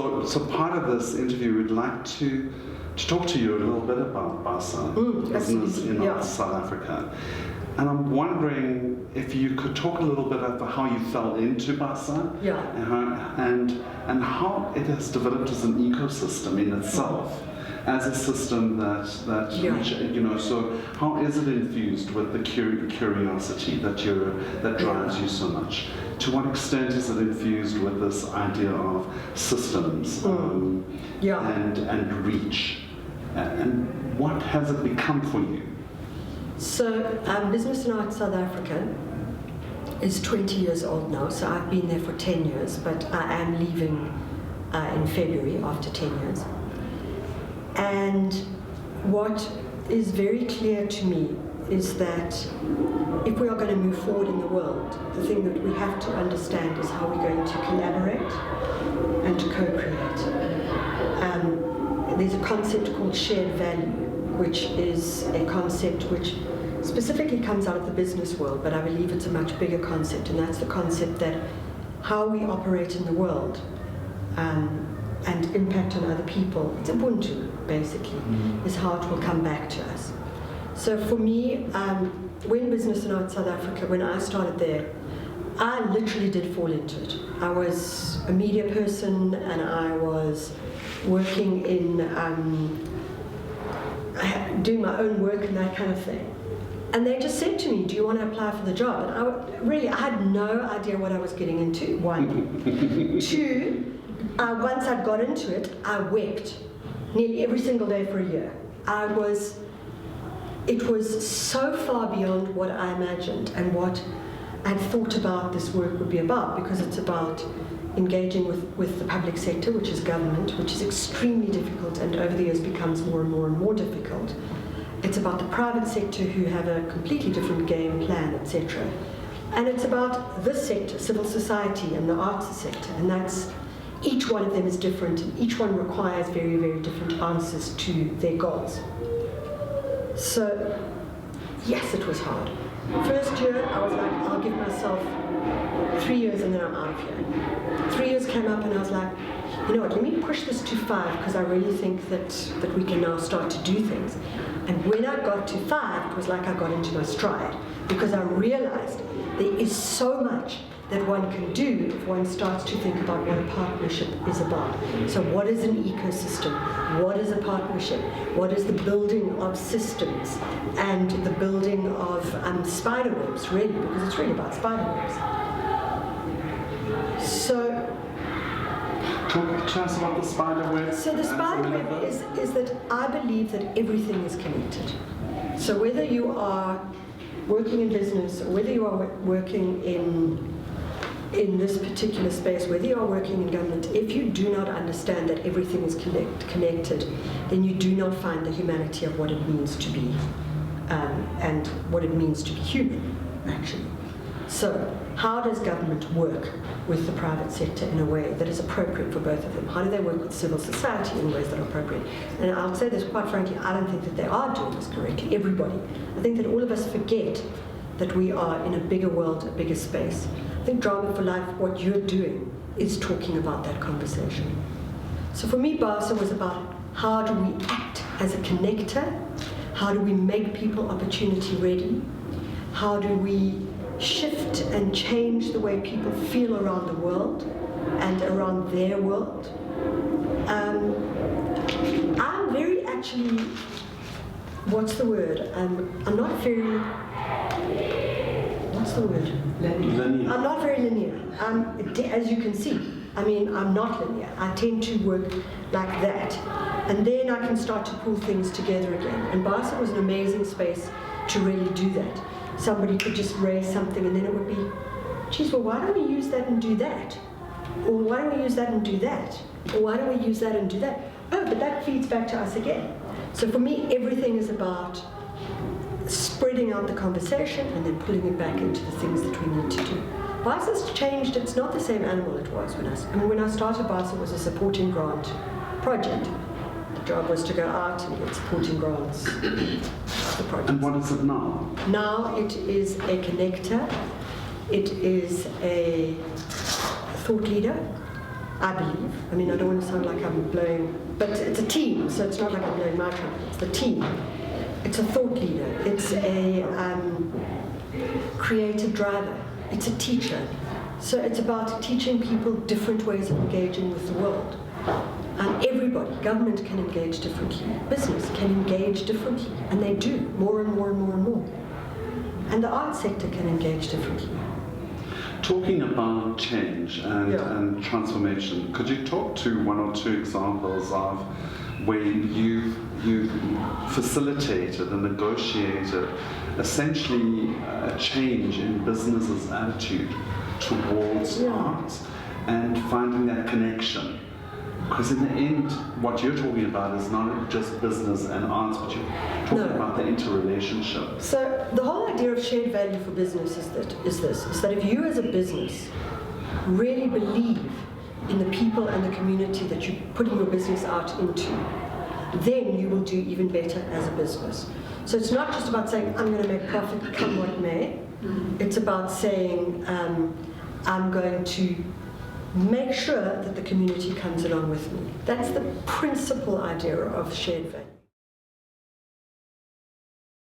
So part of this interview, we'd like to talk to you a little bit about BASA, business in South Africa. And I'm wondering if you could talk a little bit about how you fell into BASA and how it has developed as an ecosystem in itself, as a system that so how is it infused with the curiosity that drives you so much? To what extent is it infused with this idea of systems and reach? And what has it become for you? So Business in Arts South Africa is 20 years old now, so I've been there for 10 years, but I am leaving in February after 10 years. And what is very clear to me is that if we are going to move forward in the world, the thing that we have to understand is how we're going to collaborate and to co-create. There's a concept called shared value, which is a concept which specifically comes out of the business world, but I believe it's a much bigger concept, and that's the concept that how we operate in the world and impact on other people, it's Ubuntu, basically, is how it will come back to us. So for me, when Business in Arts South Africa, when I started there, I literally did fall into it. I was a media person, and I was working in doing my own work and that kind of thing. And they just said to me, do you want to apply for the job? And I had no idea what I was getting into, one. Two, once I'd got into it, I wept nearly every single day for a year. It was so far beyond what I imagined and what I had thought about this work would be about, because it's about engaging with the public sector, which is government, which is extremely difficult and over the years becomes more and more and more difficult. It's about the private sector, who have a completely different game plan, etc. And it's about this sector, civil society and the arts sector, and each one of them is different, and each one requires very, very different answers to their goals. So, yes, it was hard. First year, I was like, I'll give myself 3 years and then I'm out of here. 3 years came up and I was like, you know what, let me push this to 5, because I really think that we can now start to do things. And when I got to 5, it was like I got into my stride, because I realized there is so much that one can do if one starts to think about what a partnership is about. So what is an ecosystem? What is a partnership? What is the building of systems and the building of spider webs, really, because it's really about spider webs. So, talk to us about the spider web. So the spider web is that I believe that everything is connected. So whether you are working in business, or whether you are working in this particular space, whether you are working in government, if you do not understand that everything is connected, then you do not find the humanity of what it means to be, and what it means to be human, actually. So, how does government work with the private sector in a way that is appropriate for both of them? How do they work with civil society in ways that are appropriate? And I'll say this quite frankly, I don't think that they are doing this correctly, everybody. I think that all of us forget that we are in a bigger world, a bigger space. I think Drama for Life, what you're doing, is talking about that conversation. So for me, BASA was about how do we act as a connector? How do we make people opportunity ready? How do we shift and change the way people feel around the world and around their world? I'm very actually, what's the word? I'm not very, what's the word? Linear. I'm not very linear, as you can see. I mean, I'm not linear. I tend to work like that. And then I can start to pull things together again. And BASA was an amazing space to really do that. Somebody could just raise something and then it would be, geez, well, why don't we use that and do that? Or why don't we use that and do that? Or why don't we use that and do that? Oh, but that feeds back to us again. So for me, everything is about spreading out the conversation and then pulling it back into the things that we need to do. BASA's changed. It's not the same animal it was when I started BASA, it was a supporting grant project. The job was to go out and get supporting grants for the project. And what is it now? Now it is a connector. It is a thought leader. I believe. I mean, I don't want to sound like I'm blowing, but it's a team, so it's not like I'm blowing my trumpet. It's the team. It's a thought leader. It's a creative driver. It's a teacher. So it's about teaching people different ways of engaging with the world. And everybody, government can engage differently, business can engage differently, and they do, more and more and more and more. And the arts sector can engage differently. Talking about change and transformation, could you talk to one or two examples of where you've facilitated and negotiated essentially a change in business's attitude towards arts and finding that connection? Because in the end, what you're talking about is not just business and arts, but you're talking about the interrelationship. So the whole idea of shared value for business is that if you as a business really believe in the people and the community that you're putting your business out into, then you will do even better as a business. So it's not just about saying, I'm going to make profit come what may. It's about saying, I'm going to make sure that the community comes along with me. That's the principal idea of shared value.